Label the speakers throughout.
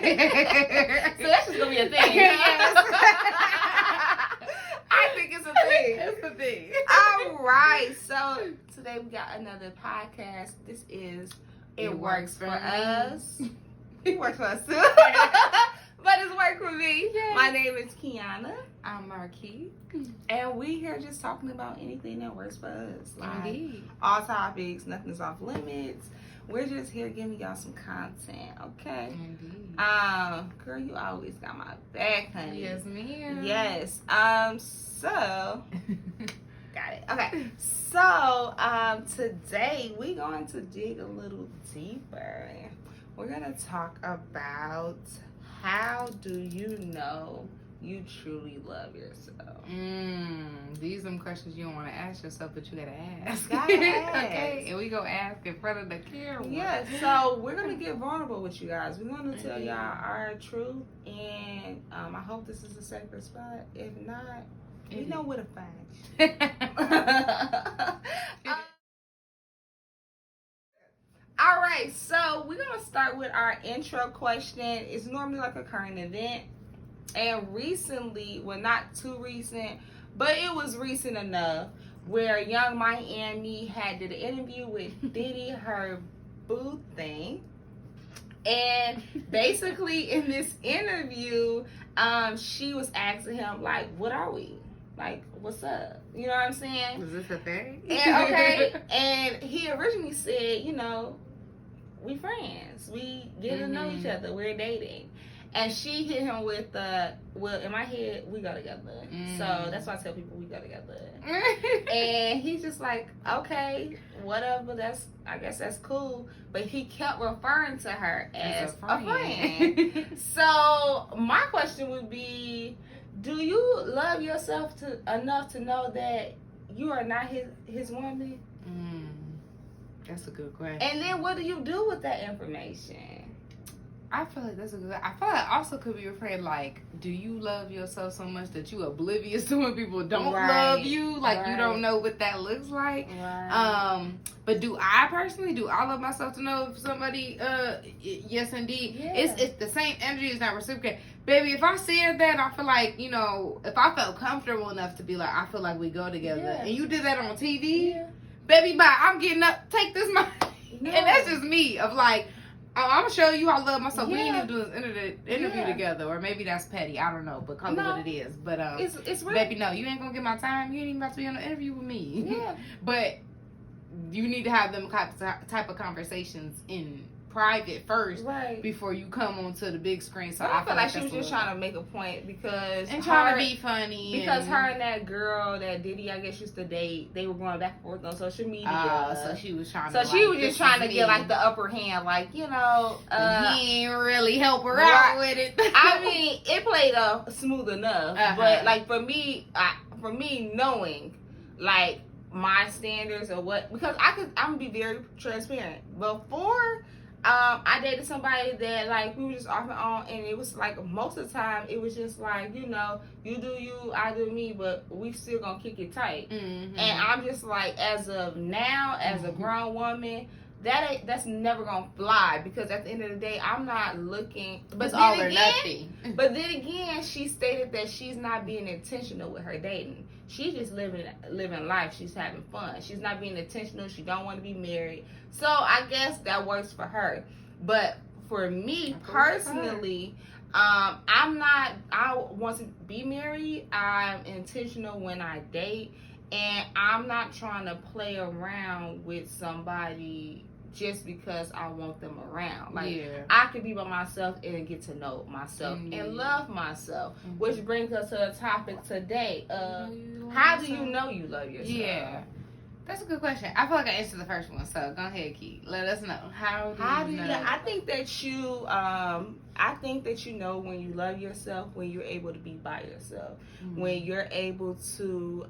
Speaker 1: So that's just gonna be a thing.
Speaker 2: Yes. I think it's a thing.
Speaker 1: It's a thing.
Speaker 2: All right. So today we got another podcast. This is It Works for Us. It works for us too. But it's work for me. Yes. My name is Kiana.
Speaker 1: I'm Marquis.
Speaker 2: And we here just talking about anything that works for us. Like
Speaker 1: Indeed.
Speaker 2: all topics, nothing's off limits. We're just here giving y'all some content, okay?
Speaker 1: Indeed.
Speaker 2: Girl, you always got my back, honey.
Speaker 1: Yes, ma'am.
Speaker 2: Yes. So got it. Okay. So today we're going to dig a little deeper. We're gonna talk about how do you know you truly love yourself?
Speaker 1: These are some questions you don't want to ask yourself, but you gotta ask.
Speaker 2: Gotta ask.
Speaker 1: Okay, and we gonna ask in front of the camera.
Speaker 2: Yeah, so we're gonna get vulnerable with you guys. We're gonna tell y'all our truth, and I hope this is a sacred spot. If not, you know where to find you. All right, so we're gonna start with our intro question. It's normally like a current event. And recently, well, not too recent, but it was recent enough where Young Miami did an interview with Diddy, her boo thing. And basically in this interview, she was asking him, like, what are we? Like, what's up? You know what I'm saying?
Speaker 1: Was this a thing?
Speaker 2: And, okay. And he originally said, you know, we friends. We get to know each other. We're dating. And she hit him with well, in my head, we go together. So that's why I tell people we go together. And he's just like, okay, whatever, I guess that's cool. But he kept referring to her as a friend. So my question would be, do you love yourself enough to know that you are not his woman?
Speaker 1: That's a good question.
Speaker 2: And then what do you do with that information?
Speaker 1: I feel like that's a good. I feel like also could be referred like, do you love yourself so much that you oblivious to when people don't love you? Like you don't know what that looks like.
Speaker 2: Right.
Speaker 1: But do I love myself to know if somebody? Yes, indeed. Yeah. It's the same energy. Is not reciprocated. Baby, if I said that, I feel like, you know, if I felt comfortable enough to be like, I feel like we go together, and you did that on TV, baby, bye. I'm getting up. Take this money, and that's just me. Of like. I'm gonna show you I love myself. We ain't even do this interview together, or maybe that's petty. I don't know, but call it what it is. But
Speaker 2: it's real.
Speaker 1: Baby, no, you ain't gonna get my time. You ain't even about to be on an interview with me.
Speaker 2: Yeah.
Speaker 1: But you need to have them type of conversations in private first,
Speaker 2: right,
Speaker 1: before you come onto the big screen. So
Speaker 2: I feel like she was just trying to make a point
Speaker 1: and trying to be funny.
Speaker 2: Because her and that girl that Diddy, I guess, used to date, they were going back and forth on social media.
Speaker 1: So she was trying.
Speaker 2: So she was just trying to get like the upper hand, like, you know.
Speaker 1: He ain't really help her out with it.
Speaker 2: I mean, it played smooth enough, but like for me knowing, like my standards or what, because I'm gonna be very transparent. Before. I dated somebody that, like, we were just off and on, and it was like most of the time it was just like, you know, you do you, I do me, but we still gonna kick it tight. And I'm just like, as of now, as a grown woman, that's never gonna fly, because at the end of the day, I'm not looking. But
Speaker 1: it's all or nothing.
Speaker 2: But then again, she stated that she's not being intentional with her dating. She's just living life. She's having fun. She's not being intentional. She don't want to be married. So I guess that works for her. But for me personally, I want to be married. I'm intentional when I date, and I'm not trying to play around with somebody just because I want them around. Like, I could be by myself and get to know myself and love myself. Which brings us to the topic today of how do you know you love yourself? Yeah.
Speaker 1: That's a good question. I feel like I answered the first one, so go ahead, Keith. Let us know. How do you know?
Speaker 2: I think that you know when you love yourself, when you're able to be by yourself, when you're able to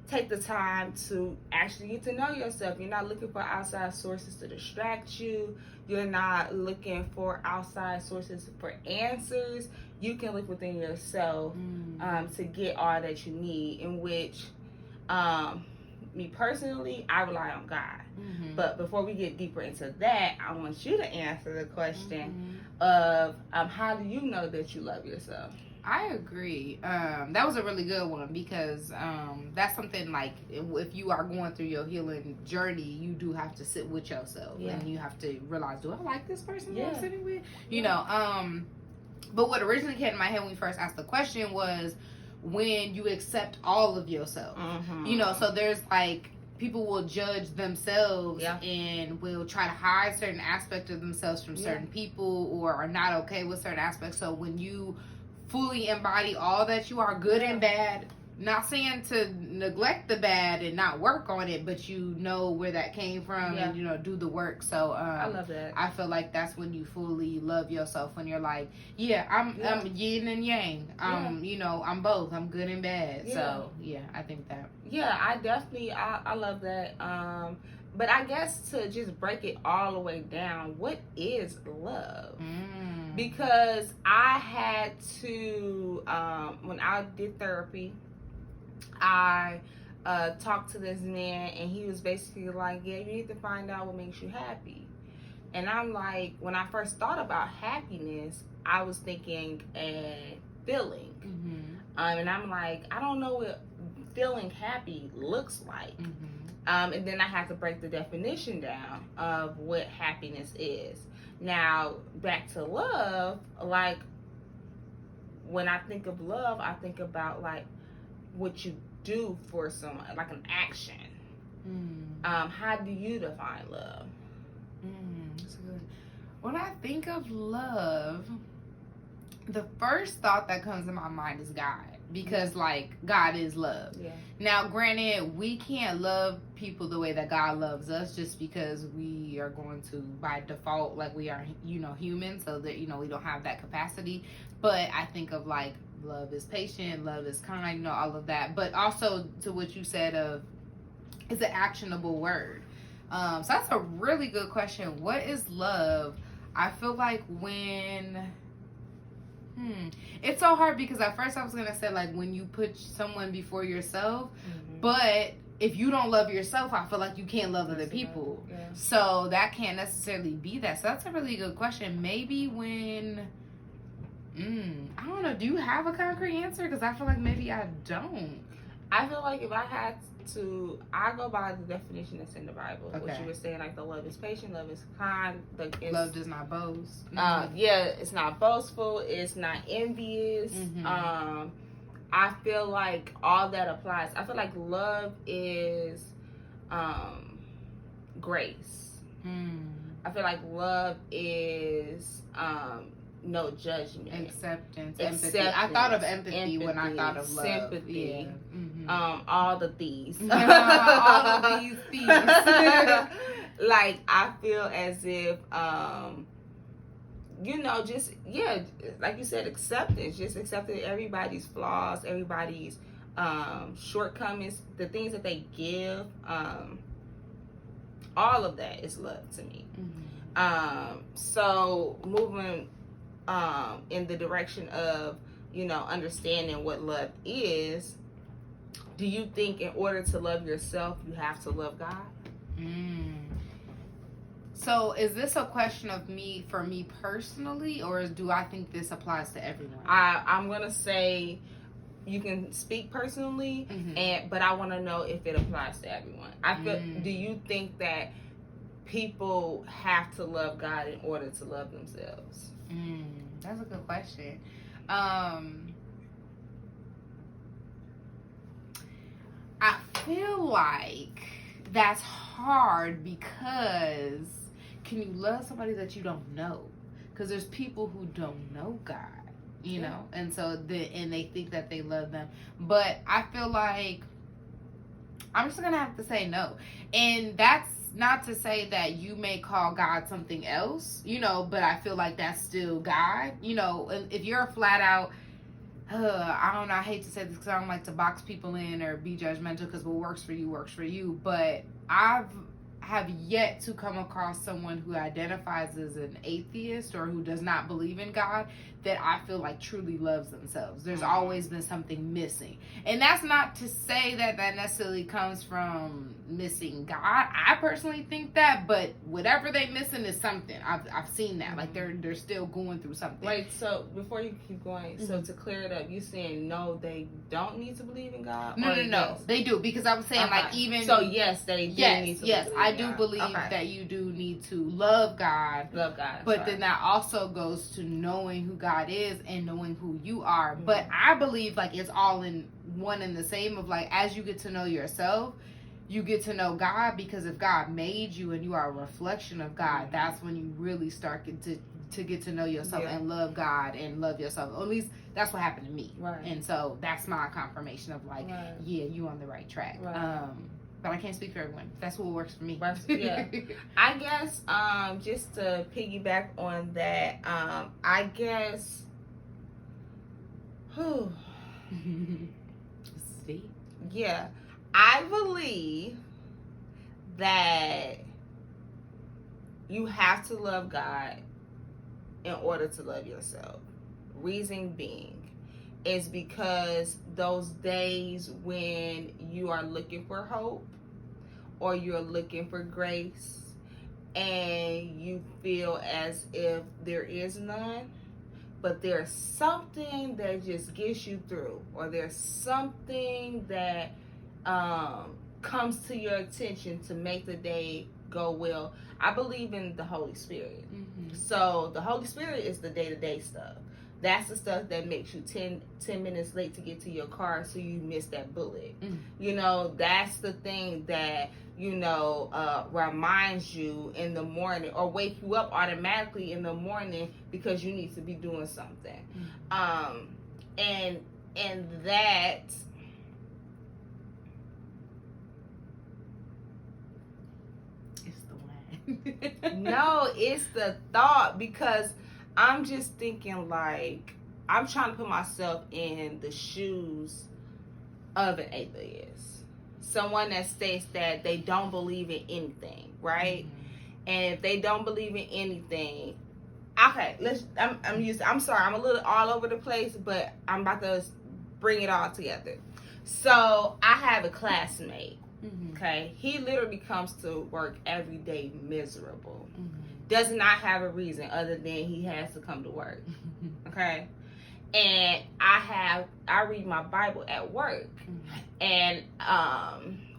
Speaker 2: take the time to actually get to know yourself. You're not looking for outside sources to distract you. You're not looking for outside sources for answers. You can look within yourself to get all that you need, in which me personally, I rely on God.
Speaker 1: Mm-hmm.
Speaker 2: But before we get deeper into that, I want you to answer the question of how do you know that you love yourself?
Speaker 1: I agree. That was a really good one because that's something like if you are going through your healing journey, you do have to sit with yourself and you have to realize, do I like this person that I'm sitting with? You know, but what originally came to my head when we first asked the question was when you accept all of yourself. You know, so there's like people will judge themselves and will try to hide certain aspects of themselves from certain people or are not okay with certain aspects. So when you fully embody all that you are, good and bad, not saying to neglect the bad and not work on it, but you know where that came from and, you know, do the work. So
Speaker 2: I love that.
Speaker 1: I feel like that's when you fully love yourself, when you're like, I'm yin and yang. You know, I'm both. I'm good and bad. So, I think that.
Speaker 2: Yeah, I definitely, I love that. But I guess to just break it all the way down, what is love? Because I had to, when I did therapy, I talked to this man and he was basically like, you need to find out what makes you happy. And I'm like, when I first thought about happiness, I was thinking a feeling. And I'm like, I don't know what feeling happy looks like. And then I had to break the definition down of what happiness is. Now, back to love, like, when I think of love, I think about, like, what you do for someone, like an action. How do you define love?
Speaker 1: That's good. When I think of love, the first thought that comes to my mind is God. Because, like, God is love. Now, granted, we can't love people the way that God loves us just because we are going to, by default, like, we are, you know, human. So that, you know, we don't have that capacity. But I think of, like, love is patient, love is kind, you know, all of that. But also to what you said of, it's an actionable word. So that's a really good question. What is love? I feel like when... It's so hard because at first I was gonna say like when you put someone before yourself, but if you don't love yourself, I feel like you can't love other people. So that can't necessarily be that. So that's a really good question. Maybe when I don't know. Do you have a concrete answer? Because I feel like maybe I don't.
Speaker 2: I feel like if I had to, I go by the definition that's in the Bible. What you were saying, like the love is patient, love is kind,
Speaker 1: love does not boast.
Speaker 2: It's not boastful, it's not envious. I feel like all that applies. I feel like love is grace. I feel like love is no judgment,
Speaker 1: acceptance, empathy. I thought of empathy when I thought of love.
Speaker 2: Sympathy. All the these.
Speaker 1: all of these things.
Speaker 2: Like, I feel as if, you know, just, like you said, acceptance. Just accepting everybody's flaws, everybody's shortcomings, the things that they give. All of that is love to me. So moving in the direction of, you know, understanding what love is, do you think in order to love yourself, you have to love God?
Speaker 1: So is this a question of me, for me personally, or do I think this applies to everyone?
Speaker 2: I'm going to say you can speak personally, but I want to know if it applies to everyone. I feel, do you think that people have to love God in order to love themselves?
Speaker 1: That's a good question. I feel like that's hard because can you love somebody that you don't know? Because there's people who don't know God, you know, and so and they think that they love them. But I feel like I'm just gonna have to say no, and that's not to say that you may call God something else, you know, but I feel like that's still God, you know. If you're a flat out, I don't know, I hate to say this because I don't like to box people in or be judgmental, because what works for you, but I have yet to come across someone who identifies as an atheist or who does not believe in God that I feel like truly loves themselves. There's always been something missing. And that's not to say that necessarily comes from missing God. I personally think that, but whatever they missing is something. I've seen that. Like they're still going through something.
Speaker 2: Wait, so before you keep going, so to clear it up, you saying no, they don't need to believe in God?
Speaker 1: No.
Speaker 2: Yes?
Speaker 1: They do, because I was saying like even
Speaker 2: so yes, they do need to believe
Speaker 1: I
Speaker 2: in
Speaker 1: do
Speaker 2: God.
Speaker 1: believe that you do need to love God. But then that also goes to knowing who God is and knowing who you are. But I believe like it's all in one and the same, of like as you get to know yourself, you get to know God, because if God made you and you are a reflection of God, that's when you really start to get to know yourself and love God and love yourself. Or at least that's what happened to me.
Speaker 2: Right.
Speaker 1: And so that's my confirmation of like, yeah, you on the right track.
Speaker 2: Right.
Speaker 1: But I can't speak for everyone. That's what works for me.
Speaker 2: Yeah. I guess just to piggyback on that, I guess
Speaker 1: See?
Speaker 2: Yeah. I believe that you have to love God in order to love yourself. Reason being is because those days when you are looking for hope or you're looking for grace and you feel as if there is none, but there's something that just gets you through, or there's something that comes to your attention to make the day go well. I believe in the Holy Spirit. So the Holy Spirit is the day-to-day stuff. That's the stuff that makes you 10 minutes late to get to your car, so you miss that bullet. You know, that's the thing that, you know, reminds you in the morning, or wake you up automatically in the morning because you need to be doing something. And that no, it's the thought, because I'm just thinking like, I'm trying to put myself in the shoes of an atheist. Someone that states that they don't believe in anything, right? And if they don't believe in anything, okay, I'm sorry, I'm a little all over the place, but I'm about to bring it all together. So I have a classmate. Okay, he literally comes to work every day miserable. Does not have a reason other than he has to come to work. Okay, and I read my Bible at work, and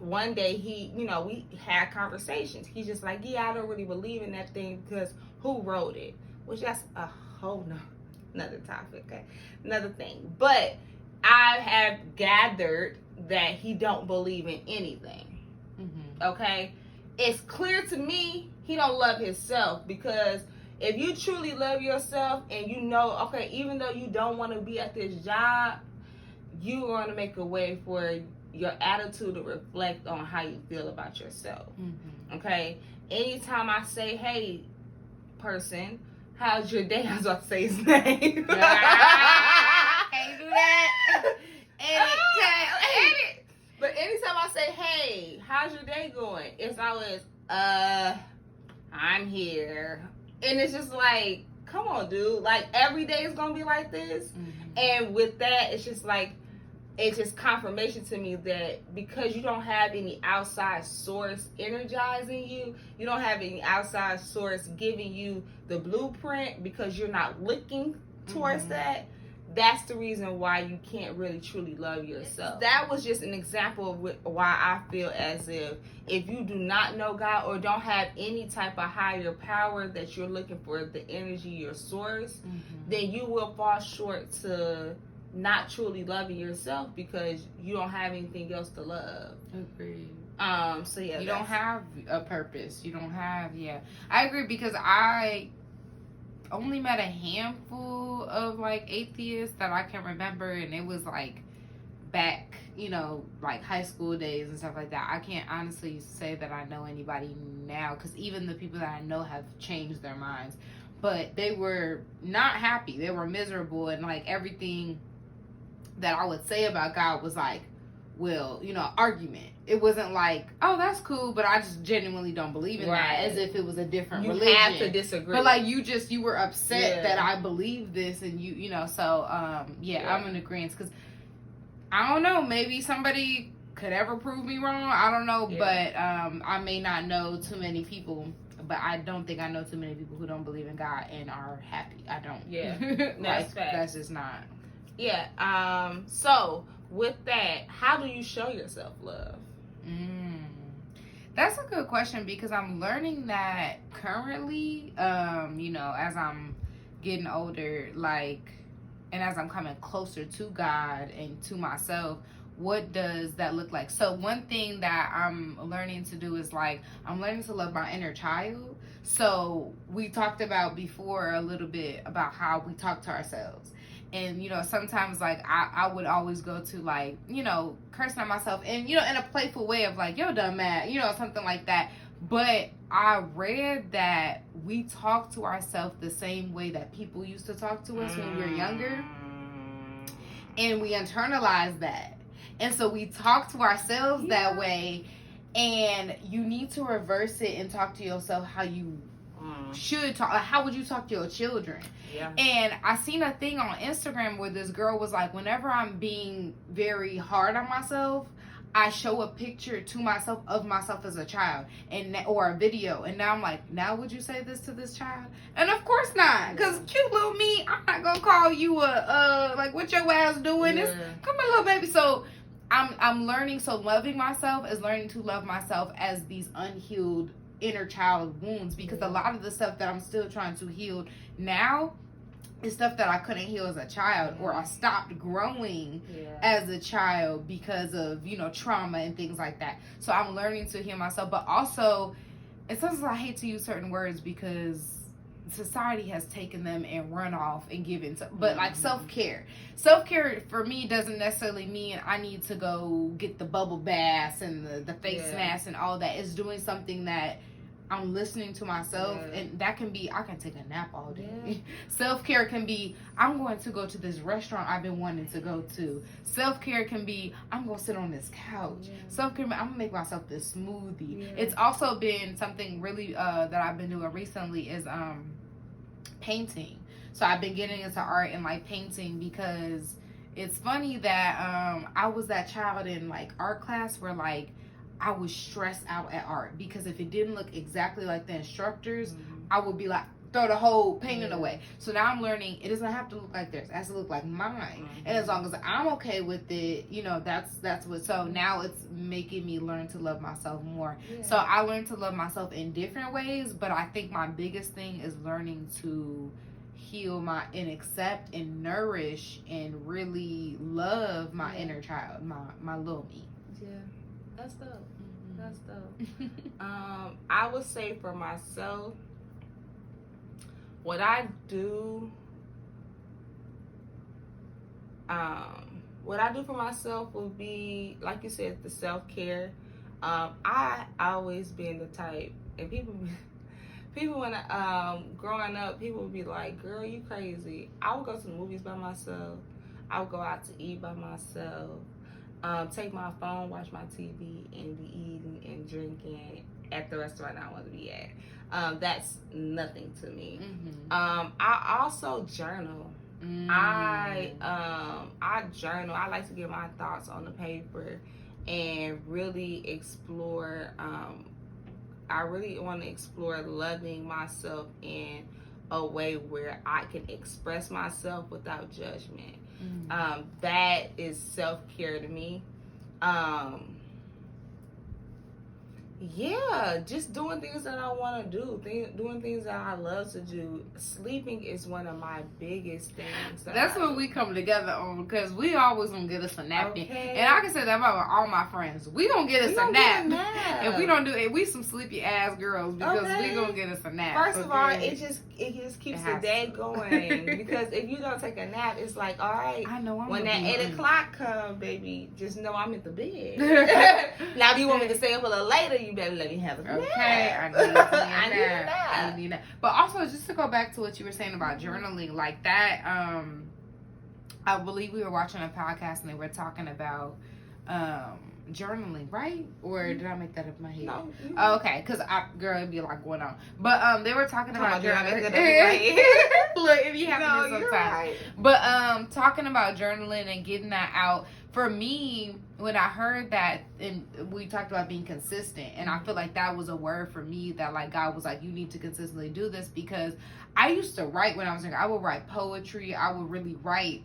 Speaker 2: one day we had conversations. He's just like, yeah, I don't really believe in that thing because who wrote it? Which that's a whole another topic, okay, another thing. But I have gathered that he don't believe in anything. Okay, it's clear to me he don't love himself, because if you truly love yourself and you know, okay, even though you don't want to be at this job, you're going to make a way for your attitude to reflect on how you feel about yourself. Okay, anytime I say, hey, person, how's your day? I was about to say his name. Can't do that. Edit. But anytime I say, hey, how's your day going? It's always, I'm here. And it's just like, come on, dude. Like, every day is going to be like this. And with that, it's just like, it's just confirmation to me that because you don't have any outside source energizing you, you don't have any outside source giving you the blueprint, because you're not looking towards that. That's the reason why you can't really truly love yourself. That was just an example of why I feel as if you do not know God or don't have any type of higher power that you're looking for, the energy, your source, then you will fall short to not truly loving yourself, because you don't have anything else to love.
Speaker 1: Agreed.
Speaker 2: So yeah,
Speaker 1: you don't have a purpose. You don't have I agree, because I only met a handful of like atheists that I can remember, and it was like back, like high school days and stuff like that. I can't honestly say that I know anybody now, because even the people that I know have changed their minds, but they were not happy. They were miserable, and like everything that I would say about God was like, will, argument. It wasn't like, oh, that's cool, but I just genuinely don't believe in that, as if it was a different religion.
Speaker 2: You have to disagree.
Speaker 1: But like you were upset that I believe this, and so I'm in agreement, because I don't know, maybe somebody could ever prove me wrong. I don't know, but I may not know too many people. But I don't think I know too many people who don't believe in God and are happy. I don't.
Speaker 2: Yeah,
Speaker 1: that's fact. That's just not.
Speaker 2: Yeah. So with that, how do you show yourself love?
Speaker 1: That's a good question, because I'm learning that currently, as I'm getting older, and as I'm coming closer to God and to myself, what does that look like? So one thing that I'm learning to do is I'm learning to love my inner child. So we talked about before a little bit about how we talk to ourselves. And, sometimes I would always go to cursing at myself and, in a playful way of yo, dumb mad, something like that. But I read that we talk to ourselves the same way that people used to talk to us when we were younger. And we internalize that. And so we talk to ourselves that way, and you need to reverse it and talk to yourself how you should talk. How would you talk to your children? Yeah. And I seen a thing on Instagram where this girl was like, whenever I'm being very hard on myself, I show a picture to myself of myself as a child, or a video, and now I'm like, now would you say this to this child? And of course not, because cute little me, I'm not gonna call you what your ass doing? It's, come on, little baby. So I'm learning. So loving myself is learning to love myself as these unhealed inner child wounds, because a lot of the stuff that I'm still trying to heal now is stuff that I couldn't heal as a child, or I stopped growing as a child because of, trauma and things like that. So I'm learning to heal myself, but also, and sometimes I hate to use certain words because society has taken them and run off and given to, but self-care for me doesn't necessarily mean I need to go get the bubble baths and the face masks and all that. It's doing something that I'm listening to myself, and that can be, I can take a nap all day. Self-care can be, I'm going to go to this restaurant I've been wanting to go to. Self-care can be, I'm going to sit on this couch. Self-care, I'm going to make myself this smoothie. It's also been something really that I've been doing recently is painting. So I've been getting into art and painting, because it's funny that I was that child in art class where I was stressed out at art, because if it didn't look exactly like the instructors, I would be throw the whole painting away. So now I'm learning it doesn't have to look like theirs. It has to look like mine. And as long as I'm okay with it, that's what. So now it's making me learn to love myself more. So I learned to love myself in different ways, but I think my biggest thing is learning to heal and accept and nourish and really love my inner child, my little me.
Speaker 2: That's dope. That's dope. I would say for myself, what I do for myself would be, like you said, the self-care. I always been the type, and people when growing up, people would be like, girl, you crazy. I would go to the movies by myself. I would go out to eat by myself. Take my phone, watch my TV, and be eating and drinking at the restaurant I want to be at. That's nothing to me. I also journal. I journal. I like to get my thoughts on the paper and really explore. I really want to explore loving myself in a way where I can express myself without judgment. That is self-care to me. Just doing things that I want to do, doing things that I love to do. Sleeping is one of my biggest things.
Speaker 1: That's what we come together on, because we always gonna get us a nap. And I can say that about all my friends. We gonna get us a nap. If we don't do it, we some sleepy ass girls, because we gonna get us a nap.
Speaker 2: First of all, it just keeps the day going. Because if you don't take a nap, it's like, all right,
Speaker 1: I know
Speaker 2: when that 8 o'clock come, baby, just know I'm at the bed. Now, if you want me to stay up a little later, you better let me have a nap.
Speaker 1: Okay, I need a nap. But also, just to go back to what you were saying about journaling, like that, I believe we were watching a podcast and they were talking about journaling, right? Or did I make that up in my head?
Speaker 2: No.
Speaker 1: Oh, okay, because girl, it'd be a lot going on. But they were talking about journaling. Look, it be happening sometimes. Right. But talking about journaling and getting that out. For me, when I heard that, and we talked about being consistent, and I feel like that was a word for me that like God was like, you need to consistently do this, because I used to write when I was younger. I would write poetry. I would really write.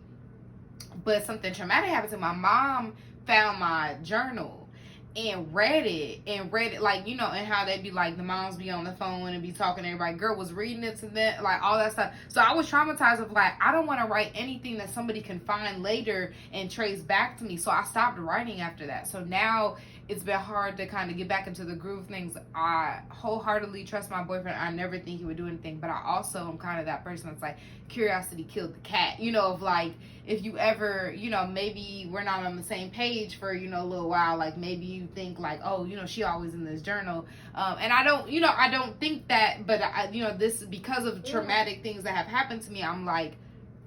Speaker 1: But something traumatic happened to my mom. Found my journal and read it like, you know, and how they be like, the moms be on the phone and be talking to everybody. Girl was reading it to them, like all that stuff. So I was traumatized of like, I don't want to write anything that somebody can find later and trace back to me. So I stopped writing after that. So now it's been hard to kind of get back into the groove of things. I wholeheartedly trust my boyfriend. I never think he would do anything, but I also am kind of that person that's like, curiosity killed the cat, you know, of like, if you ever, you know, maybe we're not on the same page for, you know, a little while, like maybe you think like, oh, you know, she always in this journal, and I don't, you know, I don't think that, but I, you know, this is because of traumatic things that have happened to me. I'm like,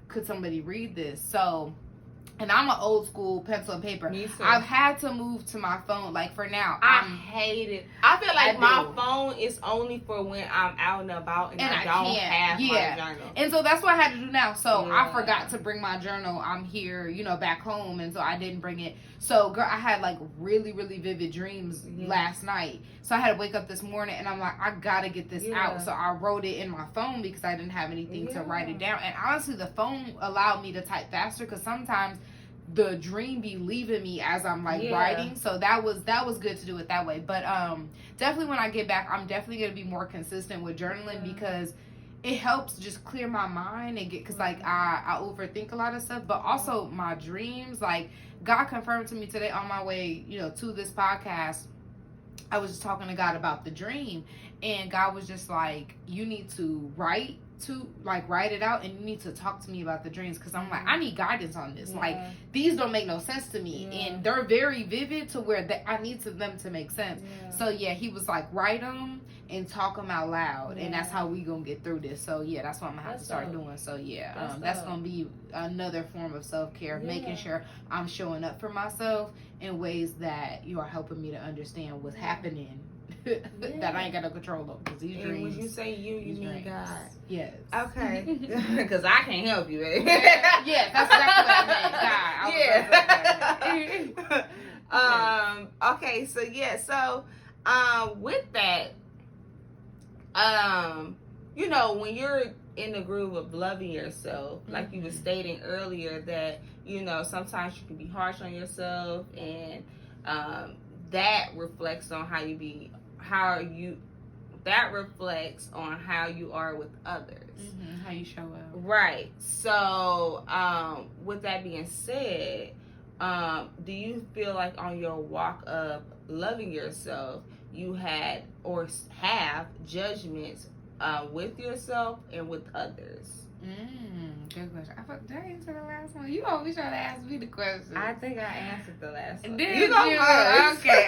Speaker 1: could somebody read this? So, and I'm an old school pencil and paper.
Speaker 2: Me too.
Speaker 1: I've had to move to my phone. Like for now,
Speaker 2: I hate it. I feel like my phone is only for when I'm out and about and I don't have my journal.
Speaker 1: And so that's what I had to do now. So I forgot to bring my journal. I'm here, you know, back home, and so I didn't bring it. So girl, I had like really, really vivid dreams last night. So I had to wake up this morning and I'm like, I gotta get this out. So I wrote it in my phone because I didn't have anything to write it down. And honestly, the phone allowed me to type faster, because sometimes the dream be leaving me as I'm like writing. So that was good to do it that way. But definitely when I get back, I'm definitely gonna be more consistent with journaling, because it helps just clear my mind and get, because like I overthink a lot of stuff, but also my dreams, like God confirmed to me today on my way, you know, to this podcast. I was just talking to God about the dream, and God was just like, you need to write it out, and you need to talk to me about the dreams, because I'm like, I need guidance on this. Like, these don't make no sense to me, and they're very vivid to where I need them to make sense. So he was like, write them and talk them out loud, and that's how we gonna get through this. So that's what I'm gonna have to start doing. So that's gonna be another form of self-care, making sure I'm showing up for myself in ways that you are helping me to understand what's happening. That I ain't got no control over, because these dreams.
Speaker 2: When you say you mean God.
Speaker 1: Yes.
Speaker 2: Okay. Because I can't help you, baby.
Speaker 1: Yeah, that's exactly what I meant. God.
Speaker 2: Okay, so with that, you know, when you're in the groove of loving yourself, like you were stating earlier, that, you know, sometimes you can be harsh on yourself, and that reflects on how you are with others.
Speaker 1: How you show up.
Speaker 2: Right. So, with that being said, do you feel like on your walk of loving yourself, you had or have judgments with yourself and with others?
Speaker 1: Good question. I thought, did I answer the last one? You always try to ask me the question.
Speaker 2: I think I answered the last one.
Speaker 1: Did you? Okay.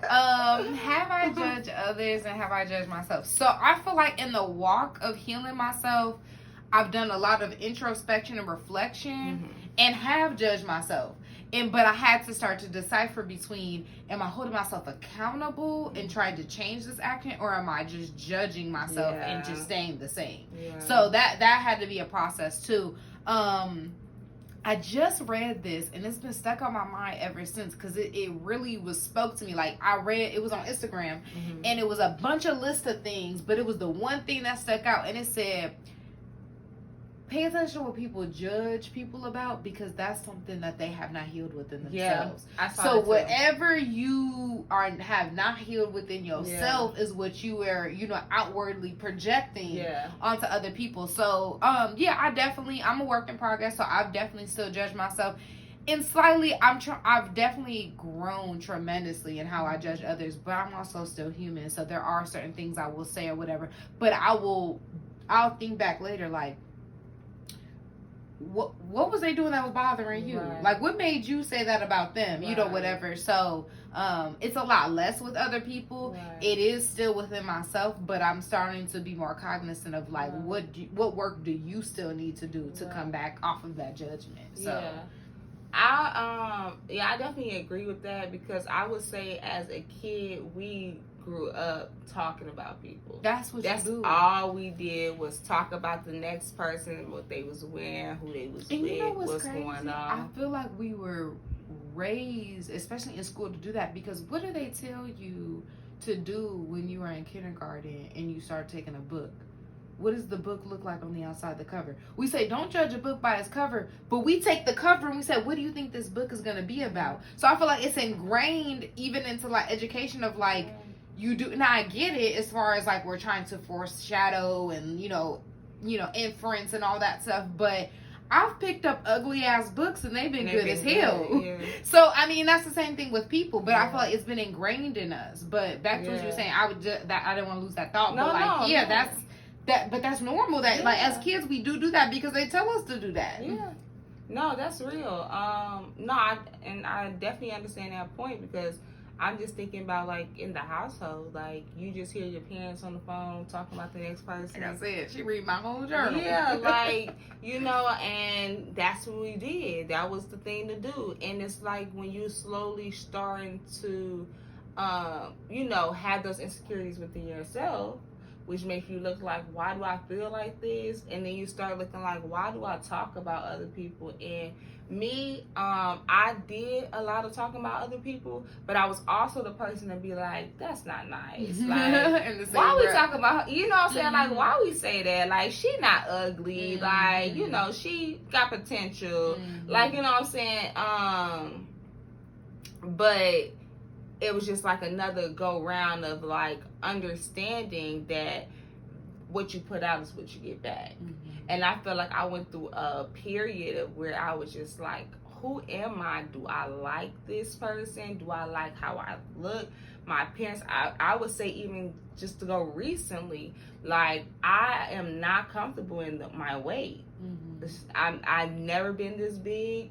Speaker 1: Have I judged others and have I judged myself? So I feel like in the walk of healing myself, I've done a lot of introspection and reflection and have judged myself. But I had to start to decipher between, am I holding myself accountable and trying to change this action, or am I just judging myself and just staying the same? So that had to be a process too. I just read this, and it's been stuck on my mind ever since, because it really spoke to me. Like, it was on Instagram, and it was a bunch of list of things, but it was the one thing that stuck out, and it said, pay attention to what people judge people about, because that's something that they have not healed within themselves. So whatever you have not healed within yourself is what you are, you know, outwardly projecting onto other people. So I'm a work in progress. So I've definitely still judged myself. And slightly, I've definitely grown tremendously in how I judge others, but I'm also still human. So there are certain things I will say or whatever, but I'll think back later, like, what was they doing that was bothering you? Like, what made you say that about them? You know, whatever. So it's a lot less with other people. It is still within myself, but I'm starting to be more cognizant of like, what work do you still need to do to come back off of that judgment? So
Speaker 2: I Yeah, I definitely agree with that because I would say as a kid we grew up talking about people.
Speaker 1: That's
Speaker 2: you do. All we did was talk about the next person, what they was wearing, who they was
Speaker 1: and
Speaker 2: with,
Speaker 1: you know what's
Speaker 2: going on.
Speaker 1: I feel like we were raised, especially in school, to do that because what do they tell you to do when you are in kindergarten and you start taking a book? What does the book look like on the outside of the cover? We say, don't judge a book by its cover, but we take the cover and we say, what do you think this book is going to be about? So I feel like it's ingrained even into like education of like, you do. Now I get it as far as like we're trying to foreshadow and, you know, inference and all that stuff, but I've picked up ugly ass books and they've been good as hell. Yeah. So I mean that's the same thing with people, but I feel like it's been ingrained in us. But back to what you were saying, I didn't want to lose that thought.
Speaker 2: No,
Speaker 1: but like
Speaker 2: no.
Speaker 1: that's that. But that's normal. That like as kids we do that because they tell us to do that.
Speaker 2: Yeah. No, that's real. I definitely understand that point because I'm just thinking about like in the household, like you just hear your parents on the phone talking about the next person.
Speaker 1: Like I said, she read my whole journal.
Speaker 2: Yeah, like and that's what we did. That was the thing to do. And it's like when you slowly starting to, have those insecurities within yourself, which makes you look like, why do I feel like this? And then you start looking like, why do I talk about other people? And me, I did a lot of talking about other people, but I was also the person to be like, that's not nice. Like, why we talk about, you know what I'm saying? Like, why we say that? Like, she not ugly. Like, she got potential. Like, you know what I'm saying? But it was just like another go round of like understanding that what you put out is what you get back. And I feel like I went through a period of where I was just like, who am I? Do I like this person? Do I like how I look? My appearance, I would say even just to go recently, like I am not comfortable in my weight. I've never been this big.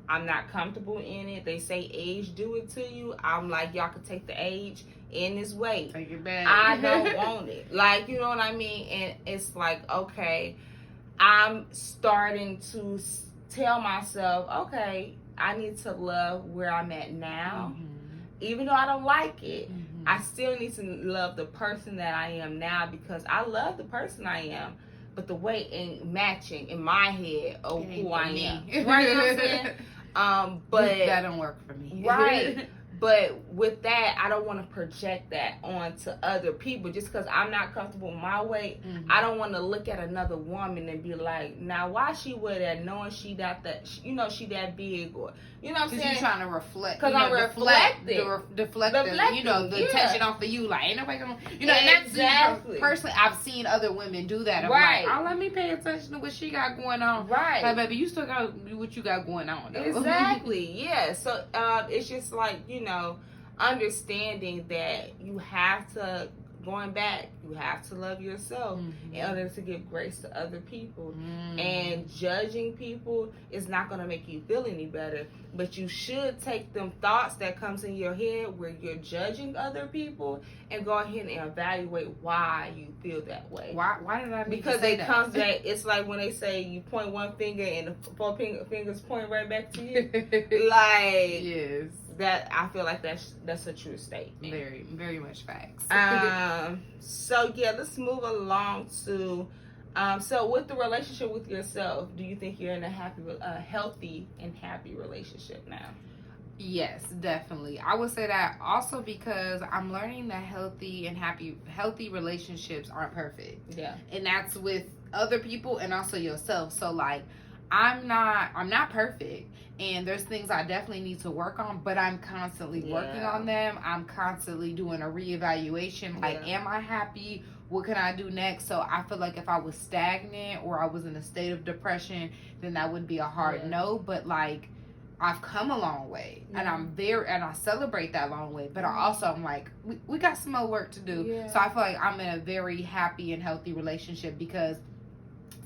Speaker 2: I'm not comfortable in it. They say age do it to you. I'm like, y'all can take the age in this weight.
Speaker 1: Take it back.
Speaker 2: I don't want it. Like, you know what I mean? And it's like, okay, I'm starting to tell myself, okay, I need to love where I'm at now. Even though I don't like it, I still need to love the person that I am now because I love the person I am. But the weight ain't matching in my head of who I am. Right? You know what I'm saying? But
Speaker 1: that don't work for me.
Speaker 2: Right. But with that, I don't want to project that onto other people just because I'm not comfortable in my weight. I don't want to look at another woman and be like, now why she wear that knowing she that she that big or you know what I'm saying?
Speaker 1: Because you're trying to reflect.
Speaker 2: Because I'm reflecting.
Speaker 1: Deflect the attention off of you. Like, ain't nobody gonna, and that's
Speaker 2: exactly.
Speaker 1: Personally, I've seen other women do that. I'm like, oh, let me pay attention to what she got going on.
Speaker 2: Right.
Speaker 1: Like, baby, you still got what you got going on, though.
Speaker 2: Exactly. Yeah. So, it's just like, understanding that you have to, going back, you have to love yourself in order to give grace to other people. And judging people is not going to make you feel any better. But you should take them thoughts that comes in your head where you're judging other people and go ahead and evaluate why you feel that way.
Speaker 1: Why did I need
Speaker 2: Because
Speaker 1: to say
Speaker 2: it
Speaker 1: that?
Speaker 2: comes back, it's like when they say you point one finger and the four fingers point right back to you. Like,
Speaker 1: yes.
Speaker 2: That I feel like that's a true statement.
Speaker 1: Very, very much facts.
Speaker 2: So yeah, let's move along to so with the relationship with yourself, do you think you're in a healthy and happy relationship now?
Speaker 1: Yes, definitely. I would say that also because I'm learning that healthy relationships aren't perfect.
Speaker 2: Yeah.
Speaker 1: And that's with other people and also yourself. So like I'm not perfect, and there's things I definitely need to work on, but I'm constantly working on them. I'm constantly doing a reevaluation. Like, am I happy? What can I do next? So I feel like if I was stagnant or I was in a state of depression, then that would be a hard no. But like, I've come a long way, and I celebrate that long way. But I'm like, we got some more work to do. Yeah. So I feel like I'm in a very happy and healthy relationship because,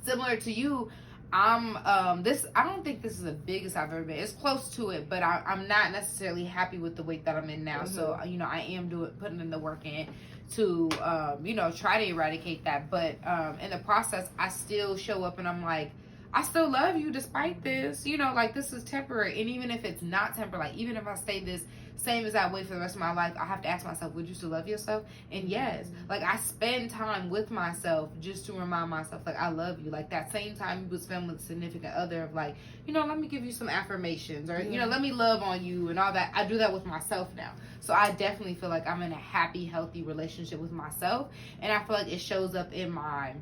Speaker 1: similar to you, I don't think this is the biggest I've ever been. It's close to it, but I'm not necessarily happy with the weight that I'm in now. So, I am putting in the work in to, try to eradicate that. But in the process, I still show up and I'm like, I still love you despite this. You know, like, this is temporary. And even if it's not temporary, like, even if I stay this same as that way for the rest of my life, I have to ask myself, would you still love yourself? And yes, like, I spend time with myself just to remind myself, like, I love you. Like, that same time you would spend with a significant other of, like, you know, let me give you some affirmations, or, you know, let me love on you and all that. I do that with myself now. So I definitely feel like I'm in a happy, healthy relationship with myself. And I feel like it shows up in my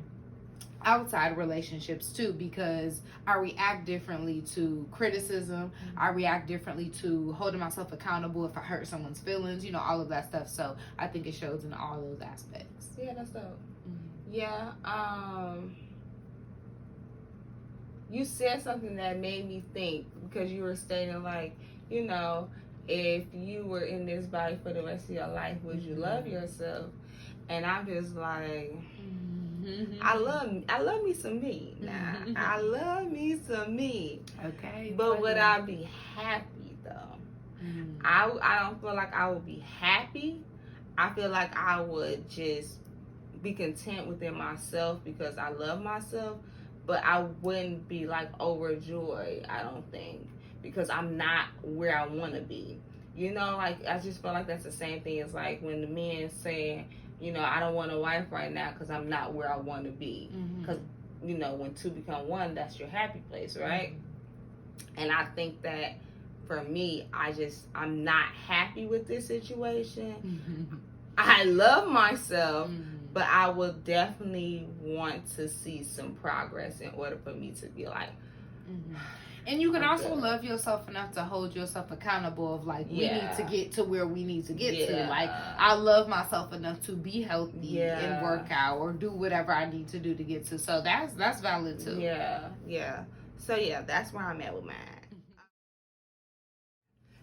Speaker 1: outside relationships too, because I react differently to criticism. I react differently to holding myself accountable if I hurt someone's feelings, you know, all of that stuff. So I think it shows in all those aspects.
Speaker 2: Yeah, that's dope. Yeah. You said something that made me think, because you were stating, like, you know, if you were in this body for the rest of your life, would you love yourself? And I'm just like, I love me some me now. I love me some me.
Speaker 1: Okay.
Speaker 2: But would I be happy though? I don't feel like I would be happy. I feel like I would just be content within myself because I love myself. But I wouldn't be like overjoyed, I don't think, because I'm not where I want to be. You know, like, I just feel like that's the same thing as like when the men saying, you know, I don't want a wife right now because I'm not where I want to be. Because, you know, when two become one, that's your happy place, right? And I think that for me, I'm not happy with this situation. I love myself, but I will definitely want to see some progress in order for me to be like,
Speaker 1: and you can also love yourself enough to hold yourself accountable of like, we need to get to where we need to get to. Like, I love myself enough to be healthy and work out or do whatever I need to do to get to. So that's valid too.
Speaker 2: Yeah. So yeah, that's where I'm at with mine.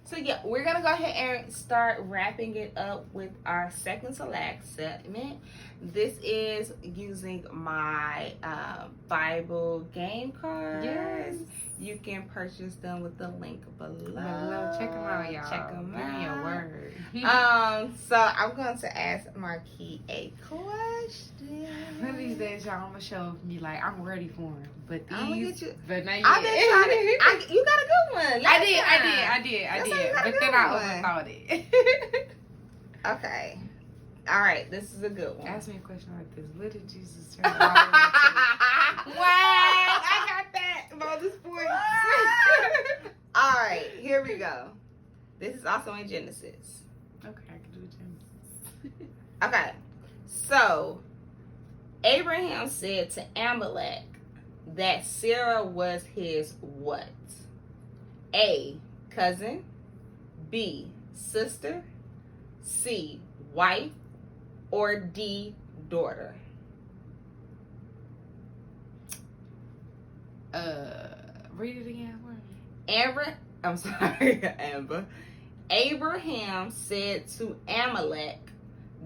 Speaker 2: So yeah, we're gonna go ahead and start wrapping it up with our second to last segment. This is using my Bible game cards.
Speaker 1: Yes.
Speaker 2: You can purchase them with the link below.
Speaker 1: Check them out, y'all.
Speaker 2: Check them out.
Speaker 1: Give me your word.
Speaker 2: So I'm going to ask Marquis a question.
Speaker 1: One of these days, y'all, I'm gonna show me like I'm ready for him. But
Speaker 2: I'm gonna get you.
Speaker 1: But now
Speaker 2: I've been trying to. You got a good one.
Speaker 1: I did. But then I overthought it.
Speaker 2: Okay. All right. This is a good one.
Speaker 1: Ask me a question like this. What did Jesus turn water into?
Speaker 2: Wow. I got that. Bonus points. All right. Here we go. This is also in Genesis.
Speaker 1: Okay, I can do Genesis.
Speaker 2: Okay. So, Abraham said to Amalek that Sarah was his what? A, cousin. B, sister. C, wife. Or D, daughter.
Speaker 1: Read it again.
Speaker 2: Amber. Abraham said to Amalek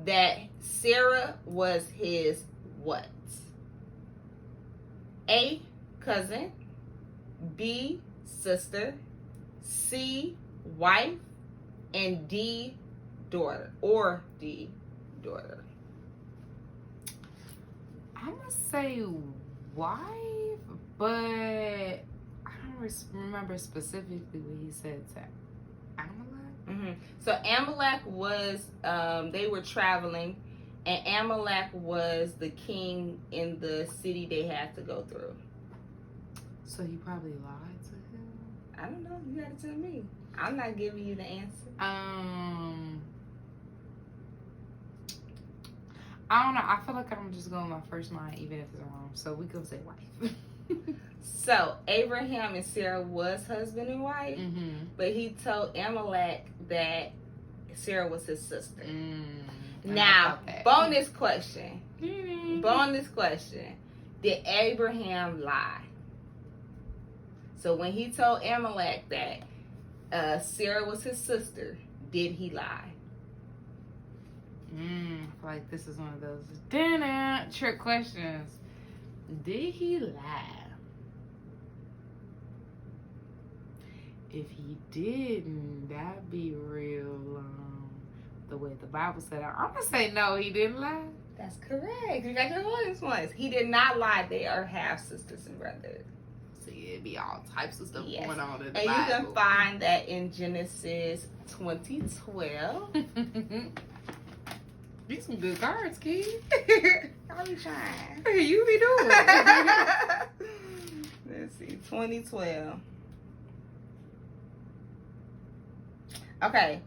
Speaker 2: that Sarah was his what? A, cousin. B, sister. C, wife. And D, daughter. Or D, daughter.
Speaker 1: I'm gonna say wife, but I don't remember specifically what he said to Amalek.
Speaker 2: So Amalek was, they were traveling, and Amalek was the king in the city they had to go through.
Speaker 1: So he probably lied to him?
Speaker 2: I don't know. You gotta tell me. I'm not giving you the answer.
Speaker 1: I don't know. I feel like I'm just going with my first mind, even if it's wrong. So we could say wife.
Speaker 2: So Abraham and Sarah was husband and wife, but he told Amalek that Sarah was his sister. Now, bonus question. Bonus question. Did Abraham lie? So when he told Amalek that Sarah was his sister, did he lie?
Speaker 1: I feel like this is one of those trick questions. Did he lie? If he didn't, that'd be real. The way the Bible said, I'm gonna say no, he didn't lie.
Speaker 2: That's correct. You got your bonus ones. He did not lie. They are half sisters and brothers.
Speaker 1: See, it'd be all types of stuff going on in the
Speaker 2: And
Speaker 1: Bible.
Speaker 2: you can find that in Genesis 20:12.
Speaker 1: These some good cards, Key.
Speaker 2: I'll be trying.
Speaker 1: You be doing.
Speaker 2: Let's see, 2012. Okay.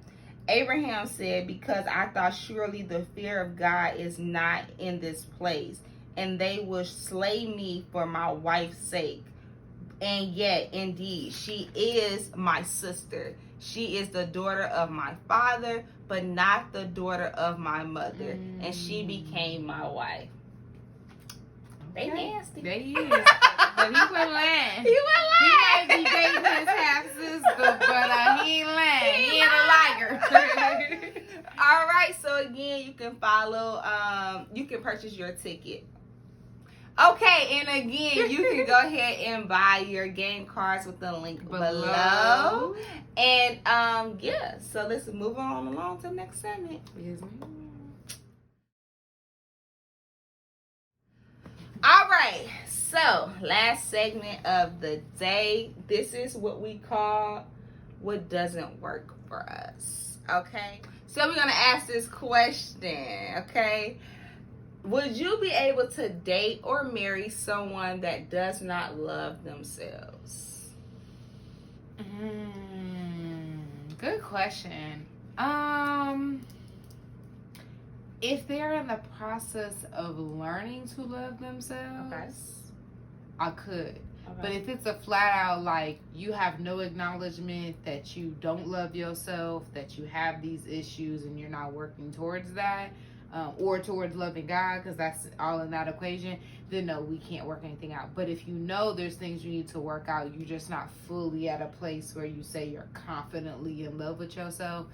Speaker 2: Abraham said, because I thought surely the fear of God is not in this place, and they will slay me for my wife's sake. And yet, indeed, she is my sister. She is the daughter of my father, but not the daughter of my mother. And she became my wife. They nasty.
Speaker 1: They is. But he wasn't lying.
Speaker 2: He wasn't lying.
Speaker 1: He might be dating his half sister, but he ain't lying. He ain't a liar.
Speaker 2: All right. So again, you can follow. You can purchase your ticket. Okay, and again, you can go ahead and buy your game cards with the link below. And yeah. So let's move on along to the next segment.
Speaker 1: Yes, ma'am.
Speaker 2: All right, so last segment of the day. This is what we call what doesn't work for us. Okay, so we're gonna ask this question. Okay, would you be able to date or marry someone that does not love themselves?
Speaker 1: Good question. If they're in the process of learning to love themselves, I could. Okay. But if it's a flat out, like, you have no acknowledgement that you don't love yourself, that you have these issues and you're not working towards that, or towards loving God, because that's all in that equation, then no, we can't work anything out. But if you know there's things you need to work out, you're just not fully at a place where you say you're confidently in love with yourself,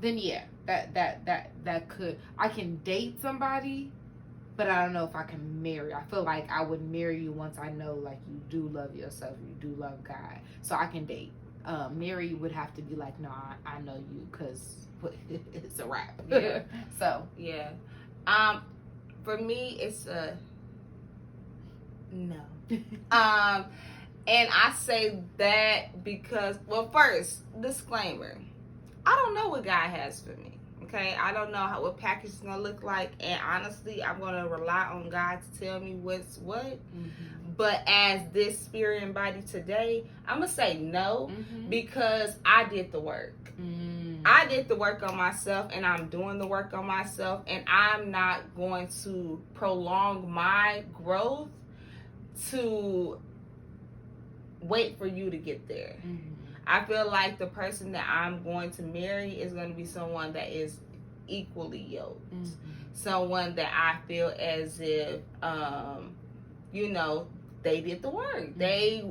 Speaker 1: then yeah, that could. I can date somebody, but I don't know if I can marry. I feel like I would marry you once I know, like, you do love yourself, you do love God. So I can date. Marry would have to be like, no, I know you, because it's a wrap.
Speaker 2: Yeah.
Speaker 1: So
Speaker 2: yeah. For me, it's a no. And I say that because, well, first, disclaimer. I don't know what God has for me. Okay, I don't know what package is gonna look like, and honestly, I'm gonna rely on God to tell me what's what. Mm-hmm. But as this spirit and body today, I'm gonna say no, because I did the work. I did the work on myself, and I'm doing the work on myself, and I'm not going to prolong my growth to wait for you to get there. I feel like the person that I'm going to marry is going to be someone that is equally yoked. Someone that I feel as if, they did the work. They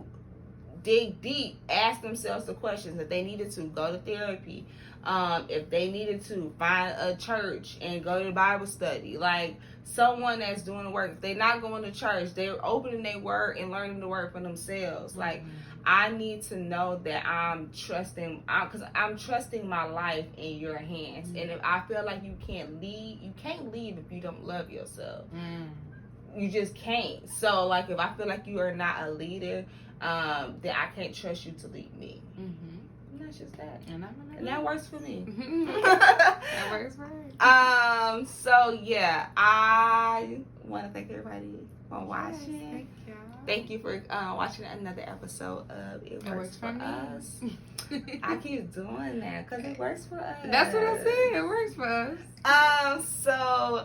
Speaker 2: dig deep, ask themselves the questions. If they needed to, go to therapy. If they needed to, find a church and go to Bible study. Like, someone that's doing the work. If they're not going to church, they're opening their word and learning the word for themselves. Like, I need to know that I'm trusting, because I'm trusting my life in your hands. And if I feel like you can't leave if you don't love yourself. You just can't. So, like, if I feel like you are not a leader, then I can't trust you to lead me. And that's just that. And that works for me.
Speaker 1: That works for me.
Speaker 2: So, yeah, I want to thank everybody for watching. Thank you for watching another episode of It Works for Us. I keep doing that because it works for us.
Speaker 1: That's what I said. It works for us.
Speaker 2: So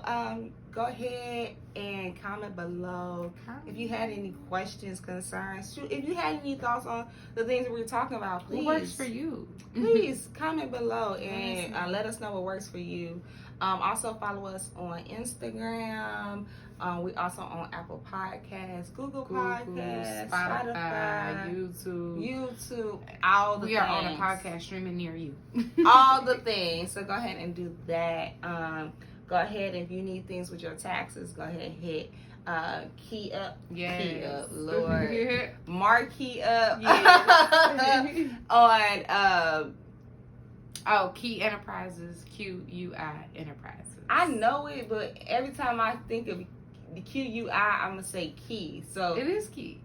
Speaker 2: go ahead and comment below if you had any questions, concerns. If you had any thoughts on the things that we were talking about, please.
Speaker 1: What works for you?
Speaker 2: Please comment below and let us know what works for you. Also follow us on Instagram. We also on Apple Podcasts, Google Podcasts, Spotify, YouTube, all the things.
Speaker 1: We are on a podcast streaming near you.
Speaker 2: All the things. So go ahead and do that. Go ahead, if you need things with your taxes, go ahead and hit Key Up.
Speaker 1: Yes.
Speaker 2: Key Up, Lord. Mark Key Up. Yes. On
Speaker 1: Key Enterprises, QUI Enterprises.
Speaker 2: I know it, but every time I think of the QUI, I'm gonna say Key. So
Speaker 1: it is Key.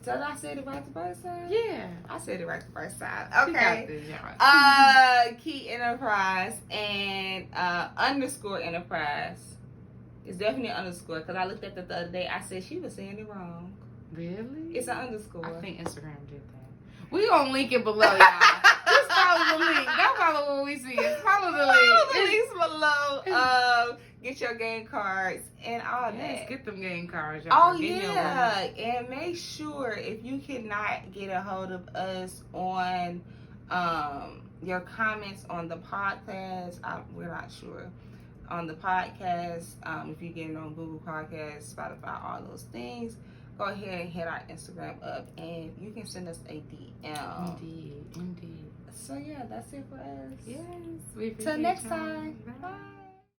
Speaker 2: So did I say it right the first time?
Speaker 1: Yeah.
Speaker 2: I said it right the first time.
Speaker 1: She got
Speaker 2: Okay.
Speaker 1: this, yeah.
Speaker 2: Key Enterprise and underscore Enterprise. It's definitely an underscore because I looked at it the other day. I said she was saying it wrong.
Speaker 1: Really?
Speaker 2: It's an underscore.
Speaker 1: I think Instagram did that. We gonna link it below, y'all. Just follow the link. Don't follow what we see. Follow the link.
Speaker 2: Follow the links below. Get your game cards and all that.
Speaker 1: Yes, get them game cards, y'all.
Speaker 2: Oh, yeah. And make sure if you cannot get a hold of us on your comments on the podcast, we're not sure. On the podcast, if you get it on Google Podcasts, Spotify, all those things, go ahead and hit our Instagram up and you can send us a DM.
Speaker 1: Indeed.
Speaker 2: So, yeah, that's it for us.
Speaker 1: Yes.
Speaker 2: Till next time. Bye.